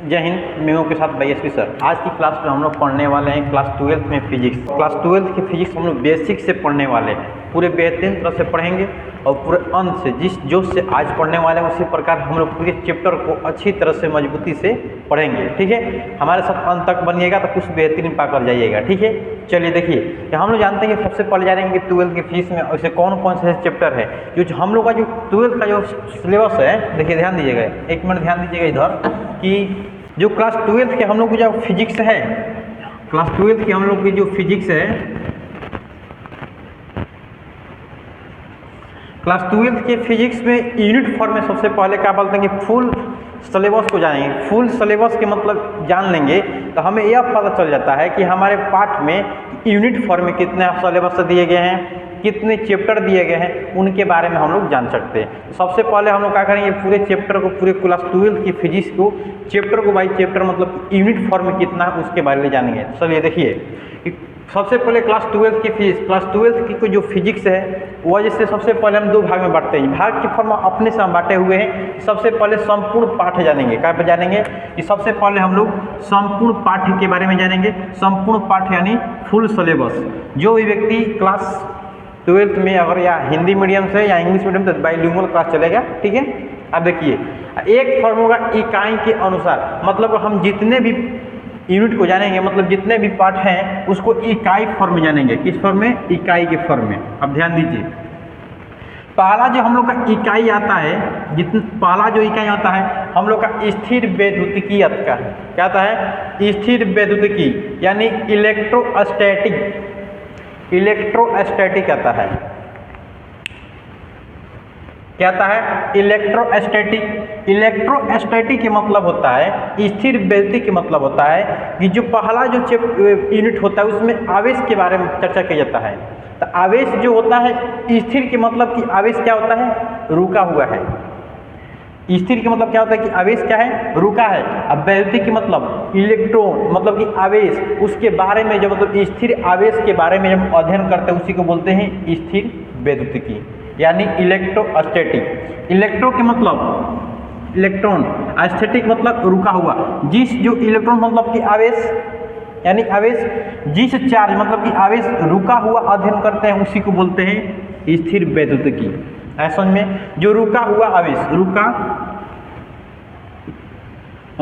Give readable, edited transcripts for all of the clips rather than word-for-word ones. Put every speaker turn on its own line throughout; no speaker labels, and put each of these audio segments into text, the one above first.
जय हिंद। मैं हूं के साथ YSP सर। आज की क्लास में हम लोग पढ़ने वाले हैं क्लास 12th में फिजिक्स। क्लास 12th की फिजिक्स हम लोग बेसिक से पढ़ने वाले हैं, पूरे बेहतरीन तरह से पढ़ेंगे और पूरे अंत से जिस जोश से आज पढ़ने वाले हैं उसी प्रकार हम लोग पूरे चैप्टर को अच्छी तरह से मजबूती से पढ़ेंगे। ठीक है, हमारे साथ अंत तक बनिएगा तो कुछ बेहतरीन पाकर जाइएगा। ठीक है, चलिए देखिए कि हम लोग जानते हैं कि सबसे पहले जानेंगे 12th की फिजिक्स में ऐसे कौन कौन से चैप्टर है जो हम लोग का जो 12th का जो सिलेबस है। देखिए ध्यान दीजिएगा, एक मिनट ध्यान दीजिएगा इधर कि जो क्लास 12th के हम लोग की जो फिजिक्स है, क्लास 12th की हम लोग की जो फिजिक्स है, क्लास 12th के फिजिक्स में यूनिट फॉर्म में सबसे पहले क्या बोलते हैं कि फुल सिलेबस को जानेंगे। फुल सिलेबस के मतलब जान लेंगे तो हमें यह पता चल जाता है कि हमारे पाठ में यूनिट फॉर्म में कितने सिलेबस दिए गए हैं, कितने चैप्टर दिए गए हैं, उनके बारे में हम लोग जान सकते हैं। सबसे पहले हम लोग क्या करेंगे, पूरे चैप्टर को, पूरे क्लास 12th की फिजिक्स को चैप्टर को बाई चैप्टर मतलब यूनिट फॉर्म में कितना है उसके बारे में जानेंगे। चलिए देखिए, सबसे पहले क्लास 12th की फिजिक्स, क्लास 12th की जो फिजिक्स है वह जैसे सबसे पहले हम दो भाग में बांटते हैं। भाग के फॉर्म अपने से हम बांटे हुए हैं। सबसे पहले संपूर्ण पाठ जानेंगे। क्या पे जानेंगे कि सबसे पहले हम लोग संपूर्ण पाठ के बारे में जानेंगे। संपूर्ण पाठ यानी फुल सिलेबस। जो भी व्यक्ति क्लास 12th में अगर या हिंदी मीडियम से या इंग्लिश मीडियम से बाइलिंगुअल क्लास चलेगा। ठीक है, अब देखिए एक फॉर्म होगा इकाई के अनुसार, मतलब हम जितने भी यूनिट को जानेंगे, मतलब जितने भी पार्ट हैं उसको इकाई फॉर्म में जानेंगे। किस फॉर्म में? इकाई के फॉर्म में। अब ध्यान दीजिए, पहला जो हम लोग का इकाई आता है, पहला जो इकाई आता है हम लोग का स्थिर वैद्युतिकी का है। क्या आता है? स्थिर वैद्युतिकी यानी इलेक्ट्रोस्टैटिक। इलेक्ट्रोस्टैटिक आता है। क्या आता है? इलेक्ट्रोस्टैटिक। इलेक्ट्रोस्टैटिक के मतलब होता है, स्थिर वैद्युतिक के मतलब होता है कि जो पहला जो यूनिट होता है उसमें आवेश के बारे में चर्चा किया जाता है। तो आवेश जो होता है, स्थिर के मतलब कि आवेश क्या होता है? रुका हुआ है। स्थिर के मतलब क्या होता है कि आवेश क्या है? रुका है। अब वैद्युतिक के मतलब इलेक्ट्रॉन, मतलब कि आवेश, उसके बारे में जो मतलब स्थिर आवेश के बारे में जब अध्ययन करते हैं उसी को बोलते हैं स्थिर वैद्युतिकी यानी इलेक्ट्रोस्टैटिक। इलेक्ट्रो के मतलब इलेक्ट्रॉन, स्टैटिक मतलब रुका हुआ। जिस जो इलेक्ट्रॉन मतलब कि आवेश यानी आवेश, जिस चार्ज मतलब कि आवेश रुका हुआ अध्ययन करते हैं उसी को बोलते हैं स्थिर वैद्युतिकी। ऐसा में जो रुका हुआ आवेश, रुका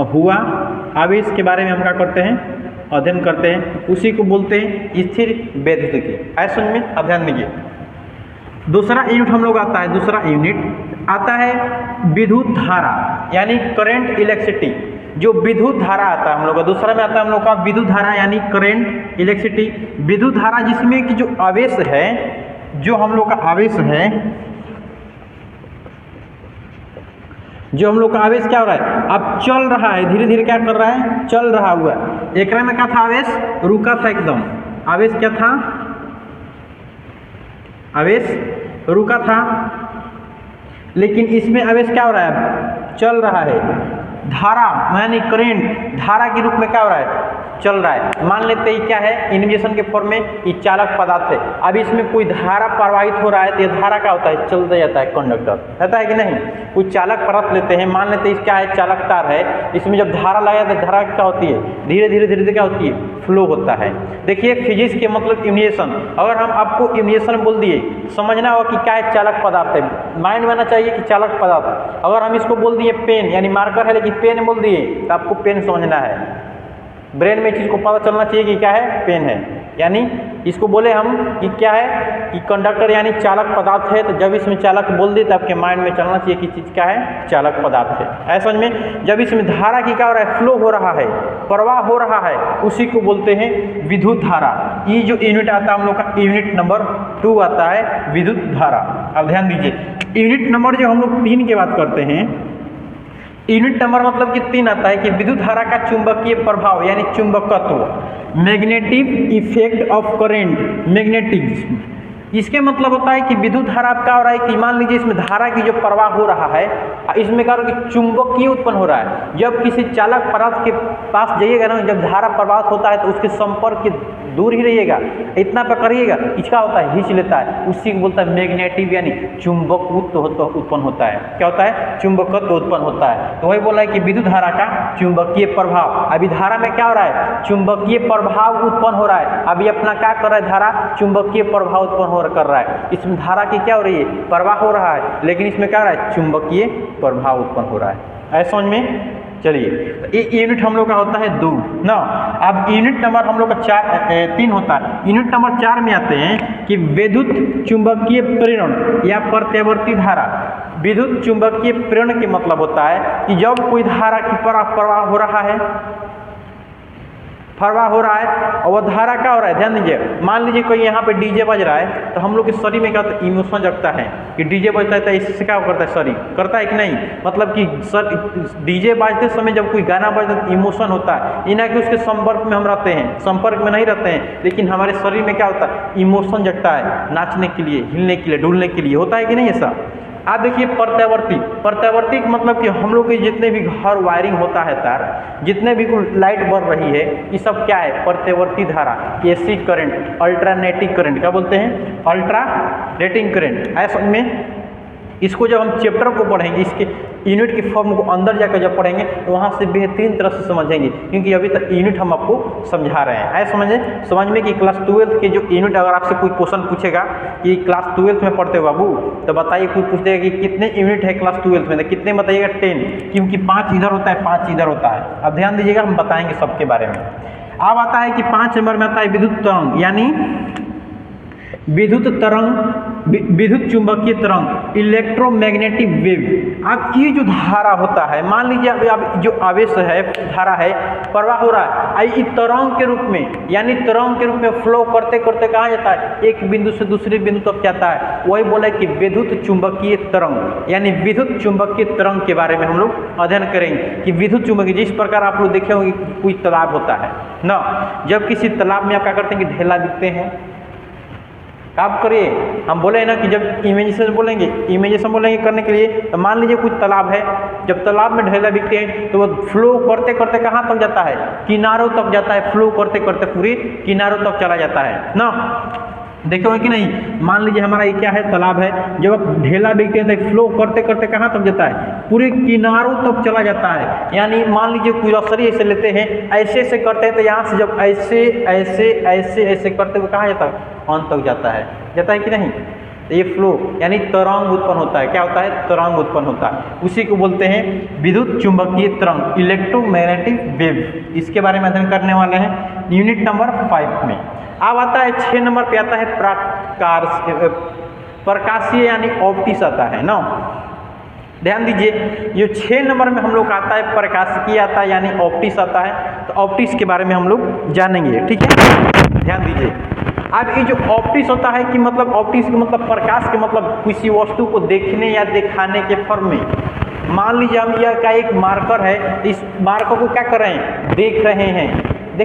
हुआ आवेश के बारे में हम क्या करते हैं? अध्ययन करते हैं, उसी को बोलते हैं स्थिर वैद्युतिकी। ऐसा में अब ध्यान दीजिए, दूसरा यूनिट हम लोग आता है, दूसरा यूनिट आता है विद्युत धारा यानी करंट इलेक्ट्रिसिटी। जो विद्युत धारा आता है हम लोग का, दूसरा में आता है हम लोग का विद्युत धारा यानी करंट इलेक्ट्रिसिटी। विद्युत धारा जिसमें कि जो आवेश है, जो हम लोग का आवेश है, जो हम लोग का आवेश क्या हो रहा है? अब चल रहा है, धीरे धीरे क्या कर रहा है? चल रहा हुआ। एक में क्या था? आवेश रुका था एकदम। आवेश क्या था? आवेश रुका था। लेकिन इसमें आवेश क्या हो रहा है? चल रहा है। धारा यानी करंट, धारा के रूप में क्या हो रहा है? चल रहा है। मान लेते हैं क्या है? इन्विएशन के फॉर्म में ये चालक पदार्थ है। अब इसमें कोई धारा प्रवाहित हो रहा है तो ये धारा क्या होता है? चलता जाता है, कंडक्टर रहता है कि नहीं? कोई चालक पदार्थ लेते हैं, मान लेते हैं क्या है? चालक तार है। इसमें जब धारा लगा तो धारा क्या होती है? धीरे धीरे धीरे धीरे क्या होती है? फ्लो होता है। देखिए फिजिक्स के मतलब इन्विएशन, अगर हम आपको इन्विएशन बोल दिए, समझना होगा कि क्या है? चालक पदार्थ है। माइंड में आना चाहिए कि चालक पदार्थ। अगर हम इसको बोल दिए पेन यानी मार्कर है, लेकिन पेन बोल दिए तो आपको पेन समझना है। ब्रेन में चीज़ को पता चलना चाहिए कि क्या है? पेन है। यानी इसको बोले हम कि क्या है? कि कंडक्टर यानी चालक पदार्थ है। तो जब इसमें चालक बोल दिए तो आपके माइंड में चलना चाहिए कि चीज़ क्या है? चालक पदार्थ है। ऐसा में जब इसमें धारा की क्या हो रहा है? फ्लो हो रहा है, प्रवाह हो रहा है, उसी को बोलते हैं विद्युत धारा। ये जो यूनिट आता है हम लोग का यूनिट नंबर 2 आता है विद्युत धारा। अब ध्यान दीजिए, यूनिट नंबर जो हम लोग 3 की बात करते हैं, यूनिट नंबर मतलब कि 3 आता है कि विद्युत धारा का चुंबकीय प्रभाव यानी चुंबकत्व, magnetic effect of current, magnetism. इसके मतलब होता है कि विद्युत धारा क्या हो रहा है कि मान लीजिए इसमें धारा की जो प्रवाह हो रहा है, इसमें क्या हो रहा है कि चुंबकीय उत्पन्न हो रहा है। जब किसी चालक पदार्थ के पास जाइएगा ना, जब धारा प्रवाहित होता है तो उसके संपर्क के दूर ही रहिएगा, इतना पकड़िएगा, इसका होता है खींच लेता है, उसी को बोलता है मैग्नेटिक यानी चुंबकत्व उत्पन्न होता है। क्या होता है? चुंबकत्व उत्पन्न होता है। तो वही बोला है कि विद्युत धारा का चुंबकीय प्रभाव। अभी धारा में क्या हो रहा है? चुंबकीय प्रभाव उत्पन्न हो रहा है। अभी अपना क्या कर रहा है? धारा चुंबकीय प्रभाव उत्पन्न कर रहा है। इसमें धारा की क्या हो रही है? प्रवाह हो रहा है, लेकिन इसमें क्या हो रहा है? चुंबकीय प्रभाव उत्पन्न हो रहा है। ऐसा समझ में? चलिए, ये यूनिट हम लोग का होता है 2 ना। अब यूनिट नंबर हम लोग का 3 होता है। यूनिट नंबर 4 में आते हैं कि विद्युत चुंबकीय प्रेरण या प्रत्यावर्ती धारा। विद्युत चुंबकीय प्रेरण के मतलब होता है कि जब कोई धारा की प्रवाह हो रहा है, और वह धारा क्या हो रहा है? ध्यान दीजिए, मान लीजिए कोई यहाँ पे डीजे बज रहा है, तो हम लोग के शरीर में क्या होता है? इमोशन जगता है कि डीजे बजता है, तो इससे क्या करता है? शरीर करता है कि नहीं? मतलब कि डीजे बजते समय जब कोई गाना बजता है तो इमोशन होता है, इना कि उसके संपर्क में हम रहते हैं, संपर्क में नहीं रहते हैं, लेकिन हमारे शरीर में क्या होता है? इमोशन जगता है, नाचने के लिए, हिलने के लिए, डुलने के लिए। होता है कि नहीं ऐसा? आप देखिए प्रत्यावर्ती का मतलब कि हम लोग के जितने भी घर वायरिंग होता है, तार जितने भी लाइट बढ़ रही है, ये सब क्या है? प्रत्यावर्ती धारा, एसी करंट, अल्टरनेटिंग करंट। क्या बोलते हैं? Alternating current. ऐसा में इसको जब हम चैप्टर को पढ़ेंगे, इसके यूनिट की फॉर्म को अंदर जाकर जब पढ़ेंगे तो वहाँ से बेहतरीन तरह से समझेंगे, क्योंकि अभी तक यूनिट हम आपको समझा रहे हैं। ऐसा समझ में कि क्लास 12 के जो यूनिट, अगर आपसे कोई क्वेश्चन पूछेगा कि क्लास 12 में पढ़ते हो बाबू, तो बताइए, कोई पूछेगा कि कितने यूनिट है क्लास 12 में, तो कितने बताइएगा? 10, क्योंकि 5 इधर होता है, 5 इधर होता है। अब ध्यान दीजिएगा, हम बताएंगे सबके बारे में। अब आता है कि 5 नंबर में आता है विद्युत तरंग, यानी विद्युत चुंबकीय तरंग, इलेक्ट्रोमैग्नेटिक वेव। अब ये जो धारा होता है, मान लीजिए अब जो आवेश है, धारा है, प्रवाह हो रहा है, इस तरंग के रूप में, यानी तरंग के रूप में फ्लो करते करते कहाँ जाता है? एक बिंदु से दूसरे बिंदु तक जाता है। वही बोला कि विद्युत चुंबकीय तरंग, यानी विद्युत चुंबकीय तरंग के बारे में हम लोग अध्ययन करेंगे कि विद्युत चुंबकीय, जिस प्रकार आप लोग देखे होंगे कोई तालाब होता है ना, जब किसी तालाब में आप क्या करते हैं कि ढेला दिखते हैं, आप करिए, हम बोले ना कि जब इमेजिनेशन बोलेंगे करने के लिए, तो मान लीजिए कुछ तालाब है, जब तालाब में ढेला बिकते हैं तो वो फ्लो करते करते कहाँ तक जाता है? किनारों तक जाता है। फ्लो करते करते पूरे किनारों तक चला जाता है ना। देखो कि नहीं, मान लीजिए हमारा ये क्या है? तालाब है। जब आप ढेला बिकते हैं तो फ्लो करते करते कहाँ तक जाता है? पूरे किनारों तक चला जाता है। यानी मान लीजिए कोई रसरी ऐसे लेते हैं, ऐसे ऐसे करते हैं, तो यहाँ से जब ऐसे ऐसे ऐसे ऐसे करते हुए कहाँ जाता है? अंत तक जाता है कि नहीं? तो ये फ्लो यानी तरंग उत्पन्न होता है। क्या होता है? तरंग उत्पन्न होता है। उसी को बोलते हैं विद्युत चुंबकीय तरंग, इलेक्ट्रोमैग्नेटिक वेव। इसके बारे में अध्ययन करने वाले हैं यूनिट नंबर 5 में। अब आता है 6 नंबर पे आता है प्रकाशीय यानी ऑप्टिक्स आता है ना। ध्यान दीजिए, ये 6 नंबर में हम लोग आता है प्रकाशिकी आता है, यानी ऑप्टिक्स आता है। तो ऑप्टिक्स के बारे में हम लोग जानेंगे, ठीक है? ध्यान दीजिए, अब ये जो ऑप्टिक्स होता है कि मतलब ऑप्टिक्स का मतलब प्रकाश के मतलब किसी वस्तु को देखने या दिखाने के फॉर्म में। मान लीजिए हम यह का एक मार्कर है, इस मार्कर को क्या कर रहे हैं? देख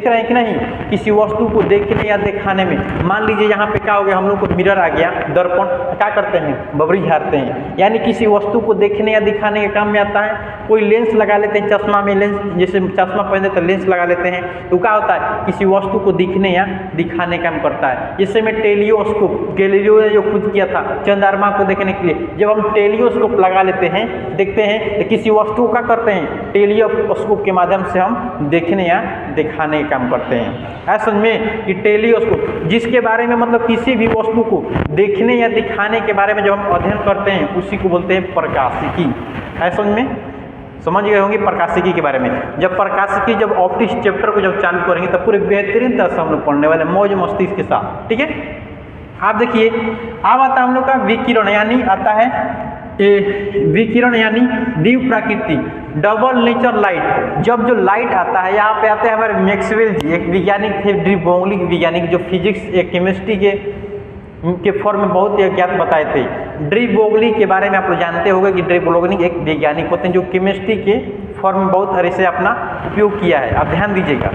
रहे हैं कि नहीं? किसी वस्तु को देखने या दिखाने में। मान लीजिए यहाँ पे क्या हो गया, हम लोग को मिरर आ गया, दर्पण, क्या करते हैं? बबरी झाड़ते हैं, यानी किसी वस्तु को देखने या दिखाने के काम में आता है। कोई लेंस लगा लेते हैं, चश्मा में लेंस, जैसे चश्मा पहनते तो लेंस लगा लेते हैं, तो क्या होता है? किसी वस्तु को दिखने या दिखाने का काम करता है। जैसे में टेलीस्कोप, गैलीलियो ने जो खुद किया था चंद्रमा को देखने के लिए, जब हम टेलीस्कोप लगा लेते हैं, देखते हैं, तो किसी वस्तु को क्या करते हैं? टेलीस्कोप के माध्यम से हम देखने या दिखाने काम करते हैं। ऐसा में कि टेलीस्कोप, जिसके बारे में मतलब किसी भी वस्तु को देखने या दिखाने के बारे में जब हम अध्ययन करते हैं, उसी को बोलते हैं प्रकाशिकी। ऐसा में समझ गए होंगे प्रकाशिकी के बारे में। जब प्रकाशिकी, जब ऑप्टिक्स चैप्टर को जब चालू करेंगे तब पूरे बेहतरीन तरह से हम लोग पढ़ने वाले, मौज मस्ती के साथ, ठीक है? आप देखिए, अब आता है हम लोग का विकिरण, यानी आता है विकिरण यानी दिव्य प्रकृति, डबल नेचर लाइट। जब जो लाइट आता है, यहाँ पे आते हैं हमारे मैक्सवेल जी, एक वैज्ञानिक थे, डी ब्रोगली वैज्ञानिक, जो फिजिक्स या केमिस्ट्री के फॉर्म में बहुत ही अज्ञात बताए थे। डी ब्रोगली के बारे में आप लोग जानते होंगे कि डी ब्रोगली एक वैज्ञानिक होते हैं जो केमिस्ट्री के फॉर्म में बहुत तरह से अपना उपयोग किया है। अब ध्यान दीजिएगा,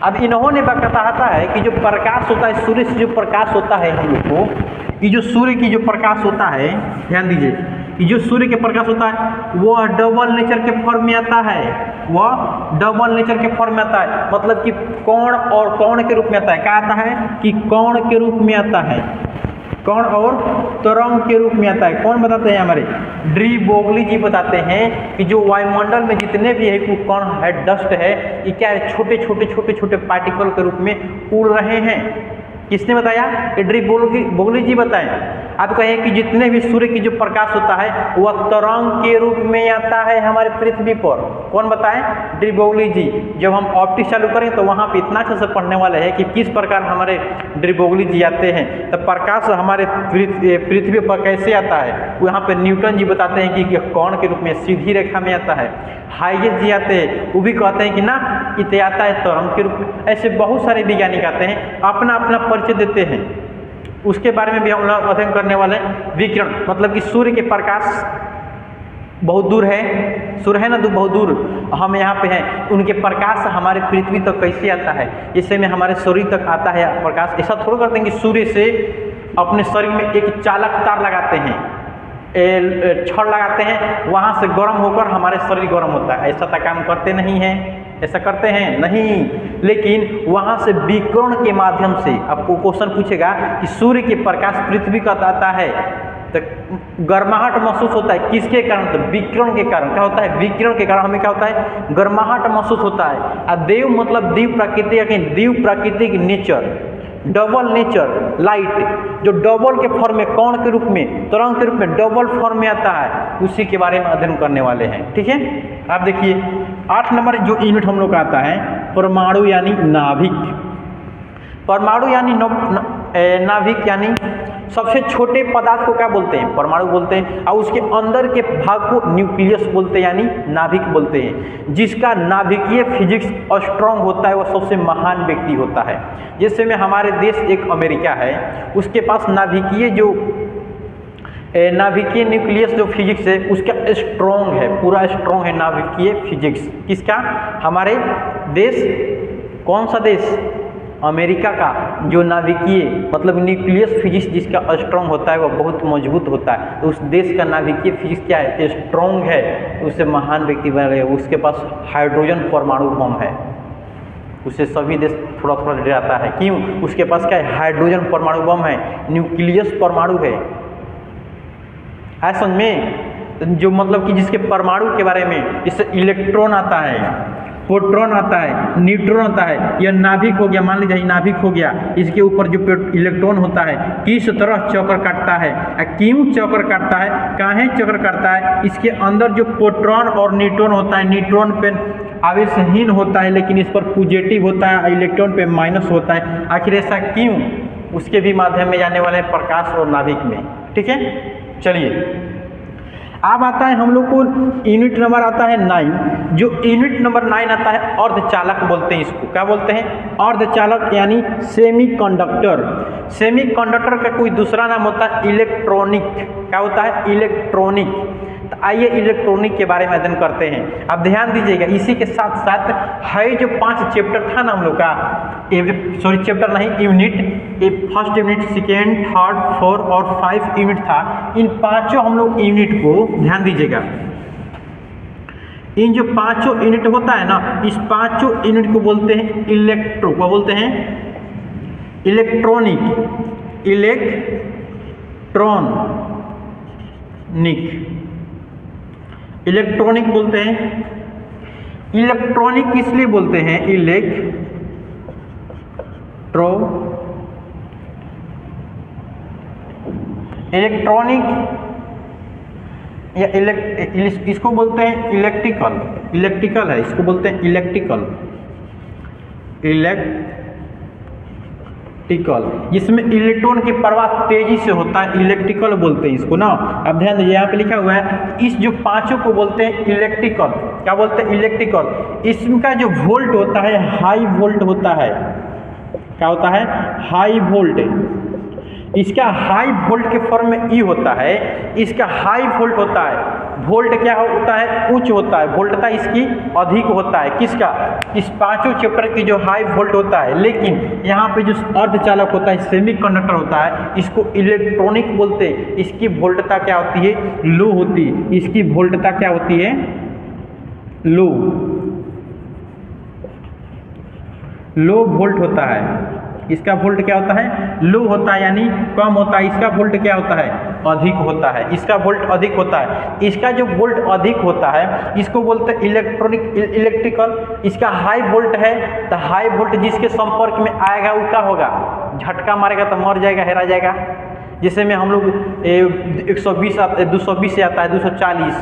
अब इन्होंने बताता है कि जो प्रकाश होता है, सूर्य से जो प्रकाश होता है हम लोग को, ये जो सूर्य की जो प्रकाश होता है, ध्यान दीजिए, कि जो सूर्य के प्रकाश होता है वह डबल नेचर के फॉर्म में आता है, वह डबल नेचर के फॉर्म में आता है, मतलब कि कोण और कोण के रूप में आता है। क्या आता है कि कोण के रूप में आता है, कोण और तरंग के रूप में आता है। कौन बताते हैं? हमारे डी ब्रोगली जी बताते हैं कि जो वायुमंडल में जितने भी है कण है, डस्ट है, ये क्या है, छोटे छोटे छोटे छोटे पार्टिकल के रूप में उड़ रहे हैं। किसने बताया? डी ब्रोगली जी बताएं। आप कहें कि जितने भी सूर्य की जो प्रकाश होता है वह तरंग के रूप में आता है हमारे पृथ्वी पर। कौन बताएं? डी ब्रोगली जी। जब हम ऑप्टिक्स चालू करें तो वहाँ पे इतना अच्छे से पढ़ने वाले हैं कि किस प्रकार हमारे डी ब्रोगली जी आते हैं। तो प्रकाश हमारे पृथ्वी पर कैसे आता है, वहाँ पे न्यूटन जी बताते हैं कि कोण के रूप में सीधी रेखा में आता है। हाइगेस जी आते हैं, वो भी कहते हैं कि ना इसे आता है तरंग के रूप में। ऐसे बहुत सारे वैज्ञानिक आते हैं, अपना अपना परिचय देते हैं। उसके बारे में भी हम लोग अध्ययन करने वाले हैं। विकिरण मतलब कि सूर्य के प्रकाश बहुत दूर है, सूर्य है ना बहुत दूर, हम यहाँ पे हैं, उनके प्रकाश हमारे पृथ्वी तक कैसे आता है, जैसे में हमारे शरीर तक आता है प्रकाश। ऐसा थोड़ा करते हैं कि सूर्य से अपने शरीर में एक चालक तार लगाते हैं, छड़ लगाते हैं, वहाँ से गर्म होकर हमारे शरीर गर्म होता है। ऐसा तो काम करते नहीं हैं, ऐसा करते हैं नहीं, लेकिन वहाँ से विकिरण के माध्यम से आपको क्वेश्चन पूछेगा कि सूर्य के प्रकाश पृथ्वी का आता है तो गर्माहट महसूस होता है, किसके कारण? तो विकिरण के कारण। क्या होता है? विकिरण के कारण हमें क्या होता है? गर्माहट महसूस होता है। और देव मतलब दिव्य प्राकृतिक, दिव्य प्राकृतिक नेचर, डबल नेचर लाइट, जो डबल के फॉर्म में, कोण के रूप में, तरंग के रूप में डबल फॉर्म में आता है, उसी के बारे में अध्ययन करने वाले हैं। ठीक है, आप देखिए 8 नंबर जो यूनिट हम लोग का आता है परमाणु यानी नाभिक। परमाणु यानी नाभिक यानी सबसे छोटे पदार्थ को क्या बोलते हैं? परमाणु बोलते हैं। और उसके अंदर के भाग को न्यूक्लियस बोलते हैं यानी नाभिक बोलते हैं। जिसका नाभिकीय फिजिक्स स्ट्रॉन्ग होता है वह सबसे महान व्यक्ति होता है। जैसे में हमारे देश एक अमेरिका है, उसके पास नाभिकीय जो नाभिकीय न्यूक्लियस जो फिजिक्स है उसका स्ट्रॉन्ग है, पूरा स्ट्रॉन्ग है नाभिकीय फिजिक्स। किसका? हमारे देश, कौन सा देश? अमेरिका का जो नाभिकीय मतलब न्यूक्लियस फिजिक्स जिसका स्ट्रॉन्ग होता है वह बहुत मजबूत होता है। तो उस देश का नाभिकीय फिजिक्स क्या है? स्ट्रॉन्ग है, उससे महान व्यक्ति बन गए। उसके पास हाइड्रोजन परमाणु बम है, उससे सभी देश थोड़ा थोड़ा डराता है। क्यों? उसके पास क्या है? हाइड्रोजन परमाणु बम है, न्यूक्लियस परमाणु है। समझ में? जो मतलब कि जिसके परमाणु के बारे में, इससे इलेक्ट्रॉन आता है, प्रोटॉन आता है, न्यूट्रॉन आता है। यह नाभिक हो गया, मान लीजिए नाभिक हो गया, इसके ऊपर जो इलेक्ट्रॉन होता है किस तरह चक्कर काटता है, क्यों चक्कर काटता है, काहे चक्कर काटता है। इसके अंदर जो प्रोटॉन और न्यूट्रॉन होता है, न्यूट्रॉन पे आवेशहीन होता है लेकिन इस पर पॉजिटिव होता है, इलेक्ट्रॉन पे माइनस होता है। आखिर ऐसा क्यों? उसके भी माध्यम में जाने वाले प्रकाश और नाभिक में। ठीक है, चलिए अब आता है हम लोग को यूनिट नंबर आता है 9। जो यूनिट नंबर 9 आता है अर्धचालक बोलते हैं इसको। क्या बोलते हैं? अर्धचालक यानी सेमीकंडक्टर। सेमीकंडक्टर का कोई दूसरा नाम होता है इलेक्ट्रॉनिक। क्या होता है? इलेक्ट्रॉनिक। तो आइए इलेक्ट्रॉनिक के बारे में अध्ययन करते हैं। अब ध्यान दीजिएगा, इसी के साथ साथ है जो 5 चैप्टर था ना हम लोग का, सॉरी चैप्टर नहीं unit, first unit, second, third, 4 और 5 यूनिट था। इन पांचों हम लोग यूनिट को ध्यान दीजिएगा, इन जो पांचों यूनिट होता है ना, इस पांचों यूनिट को बोलते हैं इलेक्ट्रो, क्या बोलते हैं? इलेक्ट्रॉनिक, इलेक्ट्रॉनिक बोलते हैं। इलेक्ट्रॉनिक इसलिए बोलते हैं इलेक्ट्रॉनिक या इसको बोलते हैं इलेक्ट्रिकल है, इसको बोलते हैं इलेक्ट्रिकल, जिसमें इलेक्ट्रॉन की प्रवाह तेजी से होता है, इलेक्ट्रिकल बोलते हैं इसको ना। अब ध्यान दीजिए, यहाँ पे लिखा हुआ है इस जो पांचों को बोलते हैं इलेक्ट्रिकल। क्या बोलते हैं? इलेक्ट्रिकल। इसका जो वोल्ट होता है हाई वोल्ट होता है। क्या होता है? High volt. इसका हाई वोल्ट के फॉर्म में ई होता है, इसका हाई वोल्ट होता है। वोल्ट क्या होता है, उच्च होता है, वोल्टता इसकी अधिक होता है। किसका, इस पांचों चैप्टर की जो हाई वोल्ट होता है। लेकिन यहाँ पे जो अर्धचालक होता है, सेमीकंडक्टर होता है, इसको इलेक्ट्रॉनिक बोलते हैं। इसकी वोल्टता क्या होती है, लो होती है। इसकी वोल्टता क्या होती है, लो वोल्ट होता है। इसका वोल्ट क्या होता है, लो होता है, यानी कम होता है। इसका वोल्ट क्या होता है, अधिक होता है। इसका वोल्ट अधिक होता है। इसका जो वोल्ट अधिक होता है इसको बोलते हैं इलेक्ट्रिकल। इसका हाई वोल्ट है, तो हाई वोल्ट जिसके संपर्क में आएगा वो क्या होगा, झटका मारेगा तो मर जाएगा, हेरा जाएगा। जैसे में हम लोग 120 220 से आता है 240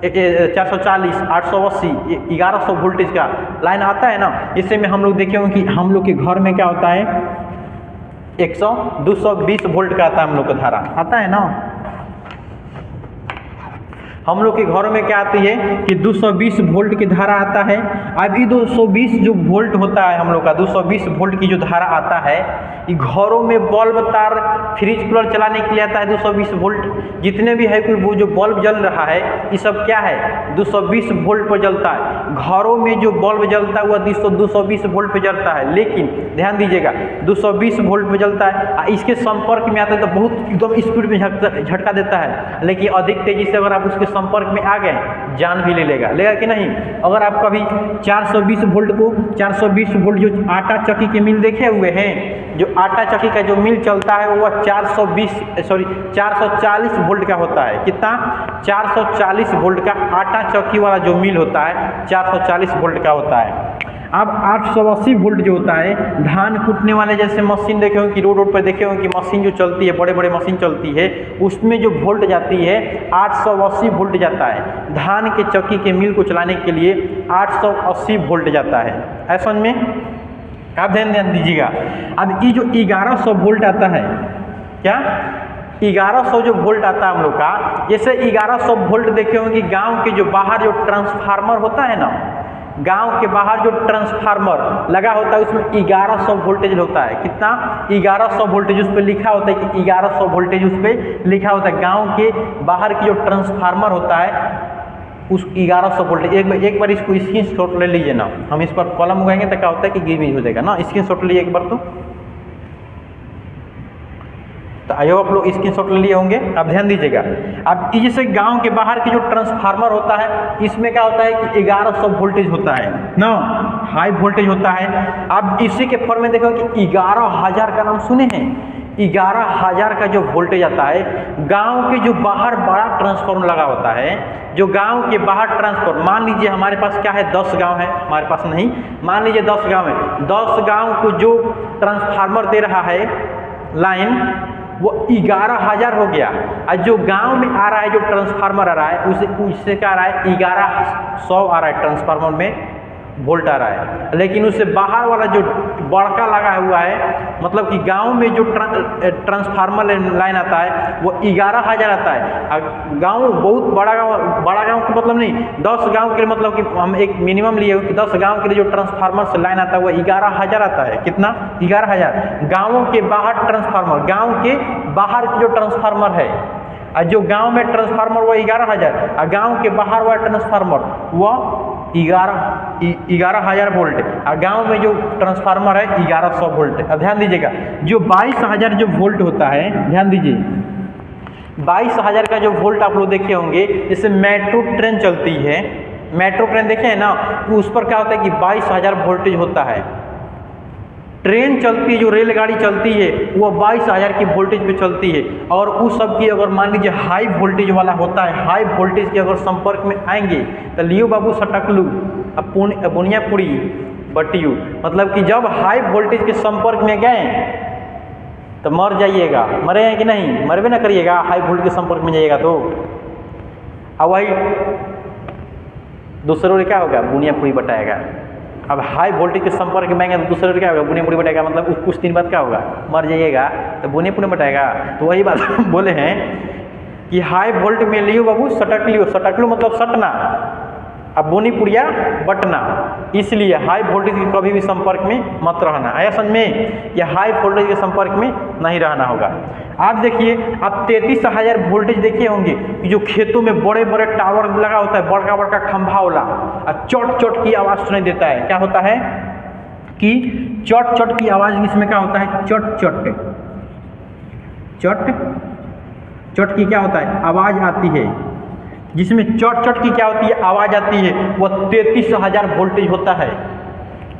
440 880 1100 वोल्टेज का लाइन आता है ना। इससे में हम लोग देखे होंगे कि हम लोग के घर में क्या होता है, 220 वोल्ट का आता है हम लोग का धारा आता है ना। हम लोग के घरों में क्या आती है कि 220 वोल्ट की धारा आता है। अब ये 220 जो वोल्ट होता है हम लोग का, 220 वोल्ट की जो धारा आता है, ये घरों में बल्ब तार फ्रिज कूलर चलाने के लिए आता है 220 वोल्ट। जितने भी है वो जो बल्ब जल रहा है ये सब क्या है, 220 वोल्ट पर जलता है। घरों में जो बल्ब जलता है वह 220 वोल्ट पर जलता है। लेकिन ध्यान दीजिएगा 220 वोल्ट पर जलता है, इसके संपर्क में आता है तो बहुत एकदम स्पीड में झटका देता है। लेकिन अधिक तेजी से अगर आप उसके संपर्क में आ गए जान भी लेगा कि नहीं। अगर आप कभी 420 वोल्ट को 420 वोल्ट जो आटा चक्की के मिल देखे हुए हैं, जो आटा चक्की का जो मिल चलता है वो 440 वोल्ट का होता है। कितना, 440 वोल्ट का आटा चक्की वाला जो मिल होता है 440 वोल्ट का होता है। अब 880 वोल्ट जो होता है धान कूटने वाले जैसे मशीन देखे होंगे कि रोड पर देखे होंगे कि मशीन जो चलती है, बड़े बड़े मशीन चलती है, उसमें जो वोल्ट जाती है 880 वोल्ट जाता है। धान के चक्की के मिल को चलाने के लिए 880 वोल्ट जाता है। ऐसा में आप ध्यान दीजिएगा। अब ये जो 1100 वोल्ट आता है, क्या 1100 जो वोल्ट आता है हम लोग का, जैसे 1100 वोल्ट देखे होंगे कि गाँव के जो बाहर जो ट्रांसफार्मर होता है ना, गांव के बाहर जो ट्रांसफार्मर लगा होता है उसमें 1100 वोल्टेज होता है। कितना, 1100 वोल्टेज उस पर लिखा होता है कि 1100 वोल्टेज उस पर लिखा होता है। गांव के बाहर की जो ट्रांसफार्मर होता है उस 1100 वोल्टेज। एक बार इसको स्क्रीनशॉट ले लीजिए ना, हम इस पर कॉलम उगाएंगे तो क्या होता है कि गिमिज हो जाएगा ना। स्क्रीनशॉट लीजिए एक बार तो आयो आप लोग स्क्रीनशॉट ले लिए होंगे। अब ध्यान दीजिएगा। अब जैसे गांव के बाहर की जो ट्रांसफार्मर होता है इसमें क्या होता है कि 1100 वोल्टेज होता है ना, हाई वोल्टेज होता है। अब इसी के फॉर्म में देखो कि 11,000 का नाम सुने हैं, 11,000 का जो वोल्टेज आता है। गांव के जो बाहर बड़ा ट्रांसफार्मर लगा होता है, जो गांव के बाहर ट्रांसफार्मर, मान लीजिए हमारे पास क्या है 10 गांव है, हमारे पास नहीं, मान लीजिए 10 गांव है। 10 गांव को जो ट्रांसफार्मर दे रहा है लाइन वो 11,000 हो गया। और जो गांव में आ रहा है जो ट्रांसफार्मर आ रहा है उससे क्या आ रहा है, 1100 आ रहा है ट्रांसफार्मर में वोल्ट आ रहा है। लेकिन उससे बाहर वाला जो बड़का लगा हुआ है, मतलब कि गांव में जो ट्रांसफार्मर लाइन आता है वो 11,000 आता है। गांव बहुत बड़ा गांव का मतलब नहीं, 10 गांव के लिए मतलब कि हम एक मिनिमम लिए कि 10 गांव के लिए जो ट्रांसफार्मर से लाइन आता है वो 11,000 आता है। कितना, 11,000। गाँवों के बाहर ट्रांसफार्मर, गाँव के बाहर की जो ट्रांसफार्मर है और जो गांव में ट्रांसफार्मर वो 11,000 और गांव के बाहर वाला ट्रांसफार्मर वो 11,000 वोल्ट और गांव में जो ट्रांसफार्मर है 1100 वोल्ट। अब ध्यान दीजिएगा जो 22,000 जो वोल्ट होता है, ध्यान दीजिए 22,000 का जो वोल्ट आप लोग देखे होंगे, जैसे मेट्रो ट्रेन चलती है, मेट्रो ट्रेन देखे हैं ना, तो उस पर क्या होता है कि 22,000 वोल्टेज होता है। ट्रेन चलती है, जो रेलगाड़ी चलती है वो 22,000 की वोल्टेज पे चलती है। और उस सब की अगर मान लीजिए हाई वोल्टेज वाला होता है, हाई वोल्टेज के अगर संपर्क में आएंगे तो लियो बाबू सटकलू बुनियापुरी बटियू, मतलब कि जब हाई वोल्टेज के संपर्क में गए तो मर जाइएगा। मरे हैं कि नहीं, मरबे ना करिएगा, हाई वोल्टेज के संपर्क में जाइएगा तो। अब वही दूसरों ने क्या होगा, बुनियापुरी बटाएगा। अब हाई वोल्टेज के संपर्क में आएंगे तो दूसरे क्या होगा, बुनियापुरी बटाएगा, मतलब कुछ दिन बाद क्या होगा, मर जाइएगा तो बुनियापुरी बटाएगा। तो वही बात बोले हैं कि हाई वोल्ट में लियो बाबू सटक लियो, सटक लो मतलब सटना, अब बोनीपुरिया बटना, इसलिए हाई वोल्टेज के कभी भी संपर्क में मत रहना। आया समझ में? या हाई वोल्टेज के संपर्क में नहीं रहना होगा। आप देखिए, आप 33,000 वोल्टेज देखे होंगे कि जो खेतों में बड़े बड़े टावर लगा होता है, बड़का बड़का खंभा वाला, और चोट चोट की आवाज़ सुनाई देता है। क्या होता है कि चोट चोट की आवाज़ इसमें क्या होता है? चोट चोट चोट चोट की क्या होता है? आवाज़ आती है। जिसमें चोट चोट की क्या होती है? आवाज़ आती है। वह 33,000 वोल्टेज होता है।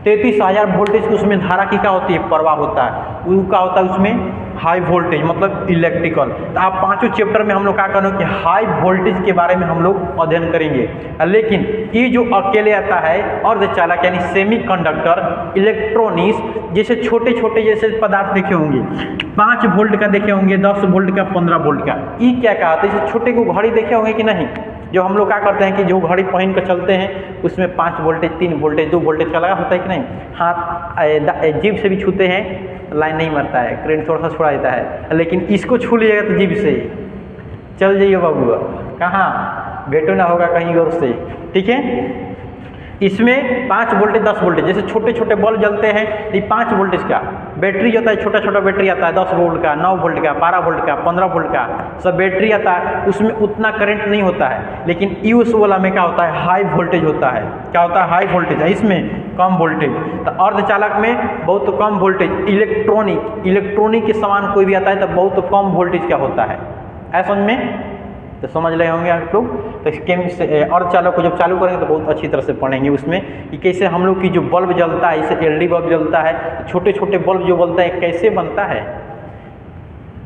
33,000 वोल्टेज की उसमें धारा की क्या होती है? प्रवाह होता है। वो क्या होता है उसमें? हाई वोल्टेज, मतलब इलेक्ट्रिकल। तो आप पांचों चैप्टर में हम लोग क्या करेंगे कि हाई वोल्टेज के बारे में हम लोग अध्ययन करेंगे। लेकिन ये जो अकेले आता है अर्धचालक यानी सेमीकंडक्टर, इलेक्ट्रॉनिक्स, जैसे छोटे छोटे जैसे पदार्थ देखे होंगे, 5 वोल्ट का देखे होंगे, 10 वोल्ट का, 15 वोल्ट का, ये क्या कहा? जैसे छोटे को घड़ी देखे होंगे कि नहीं? जो हम लोग क्या करते हैं कि जो घड़ी पहन कर चलते हैं उसमें 5 वोल्टेज, 3 वोल्टेज, 2 वोल्टेज का लगा होता है कि नहीं? हाथ जीभ से भी छूते हैं, लाइन नहीं मरता है, करंट थोड़ा सा छोड़ा देता है। लेकिन इसको छू लीजिएगा तो जीभ से चल जाइए बाबू, कहाँ भेटो ना होगा कहीं और से। ठीक है, इसमें 5 वोल्टेज, 10 वोल्टेज, जैसे छोटे छोटे बल्ब जलते हैं, ये 5 वोल्टेज का बैटरी होता है, छोटा छोटा बैटरी आता है, 10 वोल्ट का, 9 वोल्ट का, 12 वोल्ट का, 15 वोल्ट का, सब बैटरी आता है। उसमें उतना करंट नहीं होता है, लेकिन यूस वाला में क्या होता है? हाई वोल्टेज होता है। क्या होता है? हाई वोल्टेज है। इसमें कम वोल्टेज। तो अर्धचालक में बहुत कम वोल्टेज। इलेक्ट्रॉनिक के सामान कोई भी आता है तो बहुत कम वोल्टेज का होता है। ऐसा समझ में? तो समझ रहे होंगे आप लोग। तो इसके अर्धचालक को जब चालू करेंगे तो बहुत अच्छी तरह से पढ़ेंगे उसमें कि कैसे हम लोग की जो बल्ब जलता है, जैसे एलईडी बल्ब जलता है, छोटे छोटे बल्ब जो बनता है कैसे बनता है,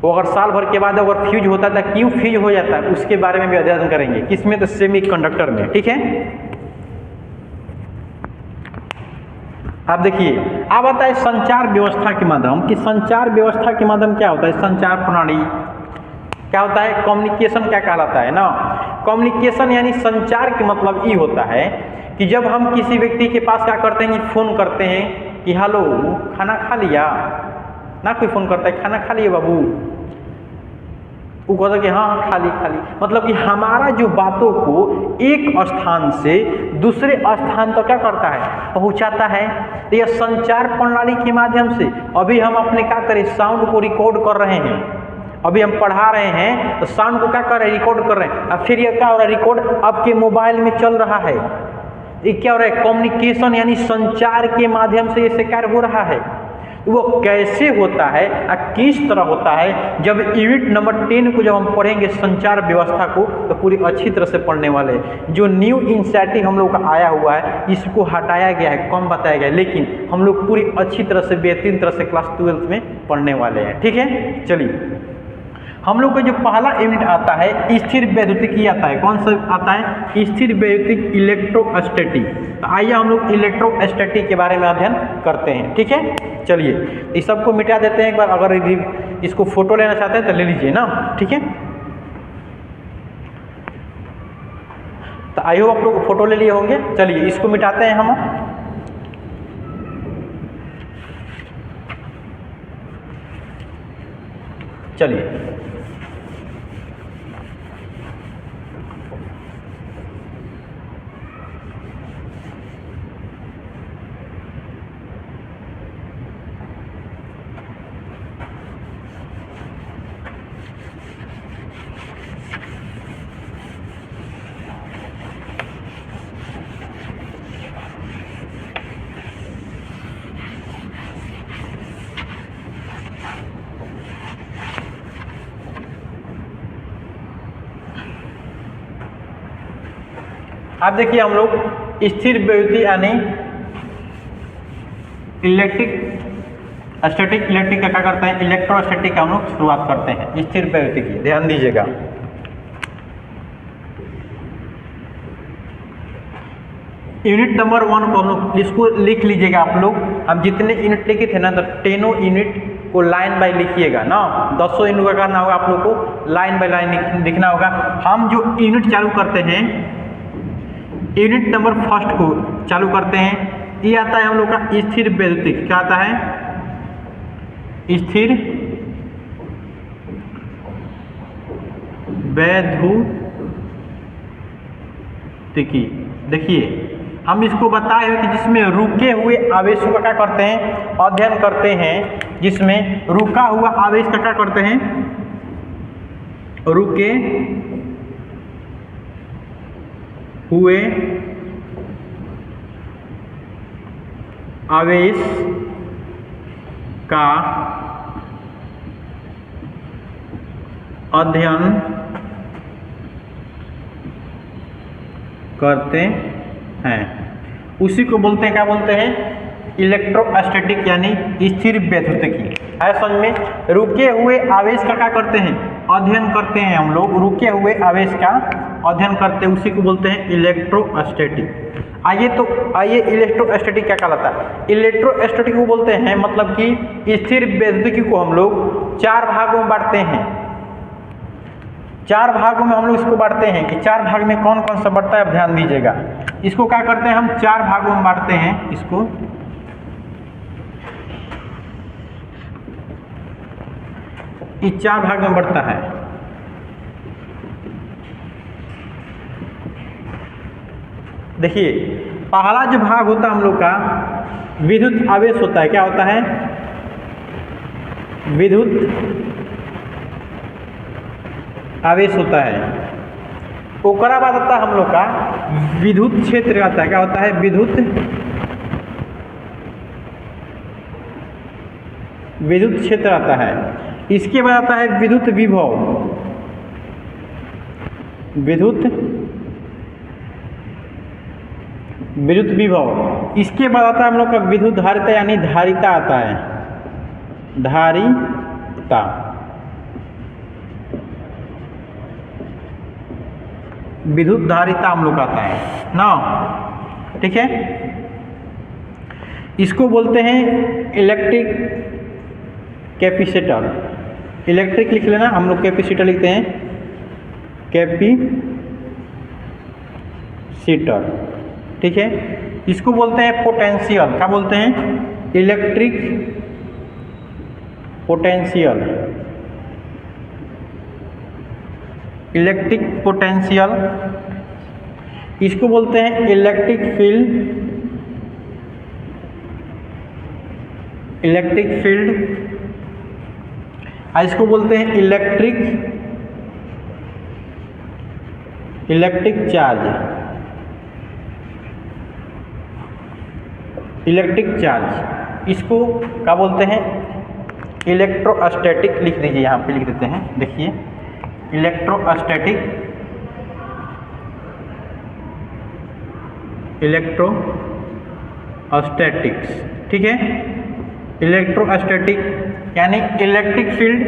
वो अगर साल भर के बाद अगर फ्यूज होता है तो क्यों फ्यूज हो जाता है, उसके बारे में भी अध्ययन करेंगे। किसमें? तो सेमीकंडक्टर में। ठीक है, आप देखिए, अब आता है संचार व्यवस्था के माध्यम। कि संचार व्यवस्था के माध्यम क्या होता है? संचार प्रणाली क्या होता है? कम्युनिकेशन क्या कहलाता है ना? कम्युनिकेशन यानी संचार के मतलब ये होता है कि जब हम किसी व्यक्ति के पास क्या करते हैं कि फ़ोन करते हैं कि हेलो खाना खा लिया ना, कोई फ़ोन करता है खाना खा लिए बाबू, वो कहता है कि हाँ खाली खाली, मतलब कि हमारा जो बातों को एक स्थान से दूसरे स्थान तक क्या करता है? पहुंचाता है। तो यह संचार प्रणाली के माध्यम से अभी हम अपने क्या करें? साउंड को रिकॉर्ड कर रहे हैं। अभी हम पढ़ा रहे हैं तो साउंड को क्या कर रहे हैं? रिकॉर्ड कर रहे हैं। अब फिर ये क्या हो रहा है? रिकॉर्ड आपके मोबाइल में चल रहा है। ये क्या हो रहा है? कम्युनिकेशन यानी संचार के माध्यम से ये कार्य हो रहा है। वो कैसे होता है और किस तरह होता है, जब यूनिट नंबर 10 को जब हम पढ़ेंगे संचार व्यवस्था को, तो पूरी अच्छी तरह से पढ़ने वाले हैं। जो न्यू इनिशिएटिव हम लोग का आया हुआ है इसको हटाया गया है, कम बताया गया है, लेकिन हम लोग पूरी अच्छी तरह से बेहतरीन तरह से क्लास 12 में पढ़ने वाले हैं। ठीक है, चलिए हम लोग का जो पहला यूनिट आता है स्थिर वैद्युतिकी आता है। कौन सा आता है? स्थिर वैद्युतिक इलेक्ट्रोस्टैटिक। तो आइए हम लोग इलेक्ट्रोस्टैटिक के बारे में अध्ययन करते हैं। ठीक है, चलिए इस सबको मिटा देते हैं एक बार। अगर इसको फोटो लेना चाहते हैं तो ले लीजिए ना। ठीक है, तो आई होप आप लोग फोटो ले लिए होंगे। चलिए इसको मिटाते हैं हम। चलिए अब देखिए, हम लोग स्थिर वैद्युति यानी स्टैटिक इलेक्ट्रिक का क्या करते हैं? इलेक्ट्रोस्टैटिक का हम लोग शुरुआत करते हैं। स्थिर वैद्युति की ध्यान दीजिएगा। यूनिट नंबर 1 को हम लोग इसको लिख लीजिएगा आप लोग। हम जितने यूनिट लिखे थे ना, तो 10 यूनिट को लाइन बाय लिखिएगा ना। 10 यूनिट का करना होगा आप लोग को, लाइन बाय लाइन लिखना होगा। हम जो यूनिट चालू करते हैं, यूनिट नंबर 1 को चालू करते हैं, ये आता है हम लोग का स्थिर वैद्युतिक। क्या आता है? स्थिर वैद्युतिकी। देखिए हम इसको बताए हुए कि जिसमें रुके हुए आवेशों का क्या करते हैं, अध्ययन करते हैं। जिसमें रुका हुआ आवेश का क्या करते हैं, रुके हुए आवेश का अध्ययन करते हैं, उसी को बोलते हैं, क्या बोलते हैं, इलेक्ट्रोस्टैटिक यानी स्थिर वैद्युतिकी। है समझ में। रुके हुए आवेश का क्या करते हैं, अध्ययन करते हैं हम लोग, रुके हुए आवेश का अध्ययन करते हैं, उसी को बोलते हैं इलेक्ट्रोस्टैटिक। आइए इलेक्ट्रोस्टैटिक क्या कहलाता है। इलेक्ट्रोस्टैटिक को बोलते हैं मतलब कि स्थिर वैद्युतिकी को हम लोग 4 भागों में बांटते हैं। 4 भागों में हम लोग इसको बांटते हैं कि 4 भाग में कौन कौन सा बढ़ता है, अब ध्यान दीजिएगा। इसको क्या करते हैं, हम 4 भागों में बांटते हैं। इसको इस 4 भाग में बढ़ता है। देखिए पहला जो भाग होता है हम लोग का विद्युत आवेश होता है। क्या होता है, विद्युत आवेश होता है। ओकरा बाद आता है हम लोग का विद्युत क्षेत्र आता है। क्या होता है, विद्युत क्षेत्र आता है। इसके बाद आता है विद्युत विभव, विद्युत विभव। इसके बाद आता है हम लोग का विद्युत धारिता यानी धारिता आता है, धारिता। विद्युत धारिता हम लोग आता है ना, ठीक है। इसको बोलते हैं इलेक्ट्रिक कैपेसिटर। इलेक्ट्रिक लिख लेना, हम लोग कैपेसिटर लिखते हैं, कैपेसिटर, ठीक है। इसको बोलते हैं पोटेंशियल। क्या बोलते हैं, इलेक्ट्रिक पोटेंशियल, इलेक्ट्रिक पोटेंशियल। इसको बोलते हैं इलेक्ट्रिक फील्ड, इलेक्ट्रिक फील्ड। इसको बोलते हैं इलेक्ट्रिक चार्ज, इलेक्ट्रिक चार्ज। इसको क्या बोलते हैं, इलेक्ट्रोस्टैटिक लिख दीजिए, यहाँ पे लिख देते हैं। देखिए इलेक्ट्रोस्टैटिक, इलेक्ट्रोस्टैटिक्स, ठीक है। इलेक्ट्रोस्टैटिक यानी electric field,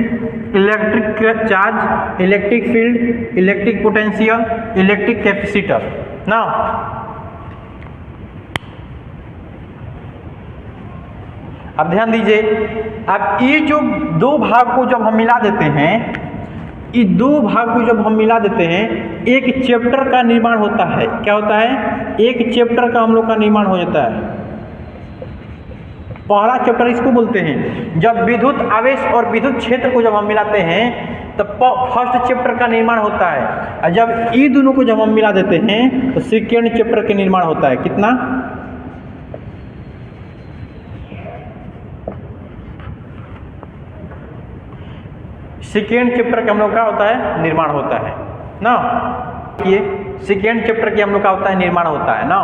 electric charge, electric field, electric potential, electric capacitor ना। अब ध्यान दीजिए, अब ये जो 2 भाग को जब हम मिला देते हैं, ये 2 भाग को जब हम मिला देते हैं, एक चैप्टर का निर्माण होता है। क्या होता है, एक चैप्टर का हम लोग का निर्माण हो जाता है। पहला चैप्टर इसको बोलते हैं, जब विद्युत आवेश और विद्युत क्षेत्र को जब हम मिलाते हैं तब फर्स्ट चैप्टर का निर्माण होता है। और जब ये दोनों को जब हम मिला देते हैं तो सेकेंड चैप्टर का निर्माण होता है। कितना, सेकेंड चैप्टर का हम लोग का होता है, निर्माण होता है ना। ये सेकेंड चैप्टर के हम लोग का होता है, निर्माण होता है ना।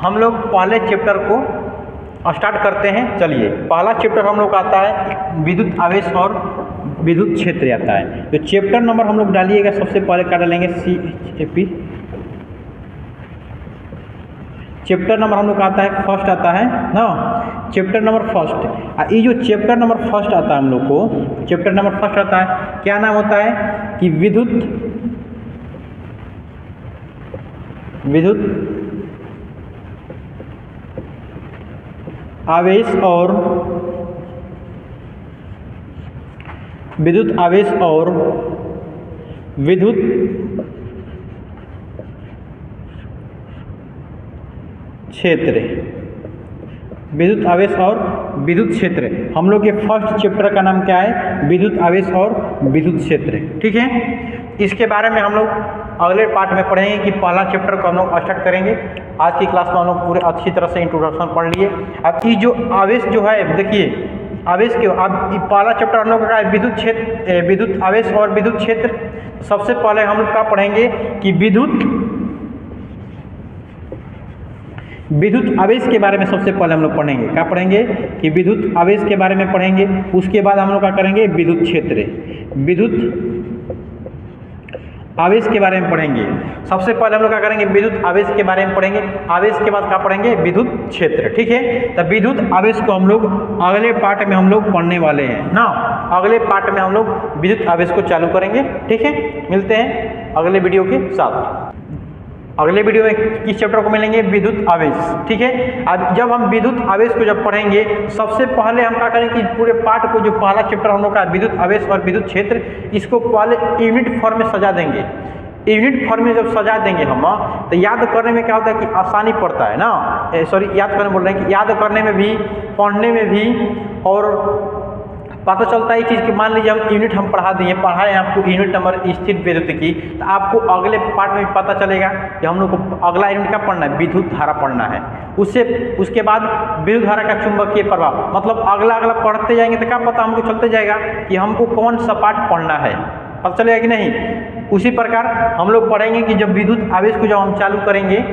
हम लोग पहले चैप्टर को स्टार्ट करते हैं। चलिए पहला चैप्टर हम लोग का आता है विद्युत आवेश और विद्युत क्षेत्र आता है। तो चैप्टर नंबर हम लोग डालिएगा, सबसे पहले क्या डालेंगे, CAP। चैप्टर नंबर हम लोग का आता है, फर्स्ट आता है ना, चैप्टर नंबर फर्स्ट। ये जो चैप्टर नंबर फर्स्ट आता है हम लोग को, चैप्टर नंबर फर्स्ट आता है, क्या नाम होता है कि विद्युत आवेश और विद्युत क्षेत्र, विद्युत आवेश और विद्युत क्षेत्र। हम लोग के फर्स्ट चैप्टर का नाम क्या है, विद्युत आवेश और विद्युत क्षेत्र, ठीक है। इसके बारे में हम लोग अगले पार्ट में पढ़ेंगे कि पहला चैप्टर को हम लोग स्टार्ट करेंगे। आज की क्लास में हम लोग पूरे अच्छी तरह से इंट्रोडक्शन पढ़ लिए। अब ये जो आवेश जो है, देखिए आवेश के अब पहला चैप्टर हम लोग का है विद्युत क्षेत्र, विद्युत आवेश और विद्युत क्षेत्र। सबसे पहले हम लोग क्या पढ़ेंगे कि विद्युत आवेश के बारे में सबसे पहले हम लोग पढ़ेंगे। क्या पढ़ेंगे कि विद्युत आवेश के बारे में पढ़ेंगे। उसके बाद हम लोग क्या करेंगे, विद्युत क्षेत्र, विद्युत आवेश के बारे में पढ़ेंगे। सबसे पहले हम लोग क्या करेंगे, विद्युत आवेश के बारे में पढ़ेंगे। आवेश के बाद क्या पढ़ेंगे, विद्युत क्षेत्र। ठीक है, तो विद्युत आवेश को हम लोग अगले पार्ट में हम लोग पढ़ने वाले हैं ना। अगले पार्ट में हम लोग विद्युत आवेश को चालू करेंगे। ठीक है, मिलते हैं अगले वीडियो के साथ। अगले वीडियो में किस चैप्टर को मिलेंगे, विद्युत आवेश। ठीक है, अब जब हम विद्युत आवेश को जब पढ़ेंगे, सबसे पहले हम क्या करेंगे कि पूरे पार्ट को जो पहला चैप्टर हम लोग का विद्युत आवेश और विद्युत क्षेत्र, इसको पहले यूनिट फॉर्म में सजा देंगे। यूनिट फॉर्म में जब सजा देंगे हम, तो याद करने में क्या होता है कि आसानी पड़ता है ना। सॉरी, याद करने बोल रहे हैं कि याद करने में भी, पढ़ने में भी, और पता चलता है ये चीज़ कि मान लीजिए हम यूनिट हम पढ़ा दिए, पढ़ाएं आपको यूनिट नंबर स्थिर विद्युत की, तो आपको अगले पार्ट में पता चलेगा कि हम लोग को अगला यूनिट क्या पढ़ना है, विद्युत धारा पढ़ना है। उसके बाद विद्युत धारा का चुंबकीय प्रभाव, मतलब अगला पढ़ते जाएंगे तो क्या पता हमको चलते जाएगा कि हमको कौन सा पार्ट पढ़ना है, पता चलेगा कि नहीं। उसी प्रकार हम लोग पढ़ेंगे कि जब विद्युत आवेश को जब हम चालू करेंगे,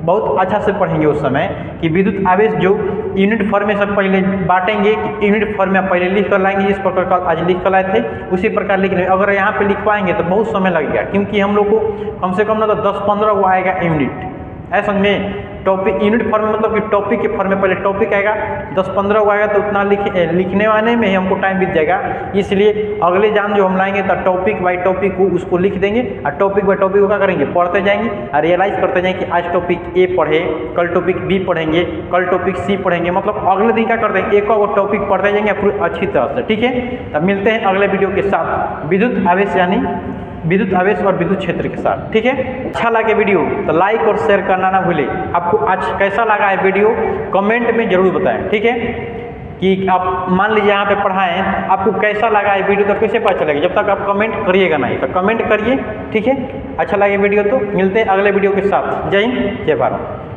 बहुत अच्छा से पढ़ेंगे उस समय कि विद्युत आवेश जो यूनिट फॉर्म में सब पहले बांटेंगे कि यूनिट फॉर्म में पहले लिख कर लाएंगे, जिस प्रकार आज लिख कर लाए थे उसी प्रकार लिख लेंगे। अगर यहाँ पे लिख पाएंगे तो बहुत समय लगेगा, क्योंकि हम लोग को कम से कम ना तो 10-15 वो आएगा यूनिट, है समझ में। टॉपिक यूनिट फॉर्म में मतलब कि टॉपिक के फॉर्म में पहले टॉपिक आएगा, 10-15 को आएगा, तो उतना लिखने वाले में ही हमको टाइम बीत जाएगा। इसलिए अगले जान जो हम लाएंगे तो टॉपिक बाई टॉपिक को उसको लिख देंगे, और टॉपिक बाई टॉपिक को क्या करेंगे, पढ़ते जाएंगे और रियलाइज करते जाएंगे कि आज टॉपिक ए पढ़े, कल टॉपिक बी पढ़ेंगे, कल टॉपिक सी पढ़ेंगे। मतलब अगले दिन क्या करते हैं, एक और टॉपिक पढ़ते जाएंगे पूरी अच्छी तरह से। ठीक है, तब मिलते हैं अगले वीडियो के साथ विद्युत आवेश यानी विद्युत आवेश और विद्युत क्षेत्र के साथ। ठीक है, अच्छा लगे वीडियो तो लाइक और शेयर करना ना भूलें। आपको आज कैसा लगा है वीडियो, कमेंट में जरूर बताएं। ठीक है, कि आप मान लीजिए यहाँ पे पढ़ाएं, आपको कैसा लगा है वीडियो तो कैसे पता चलेगा, जब तक आप कमेंट करिएगा नहीं, तो कमेंट करिए। ठीक है, अच्छा लगे वीडियो तो मिलते हैं अगले वीडियो के साथ। जय हिंद, जय भारत।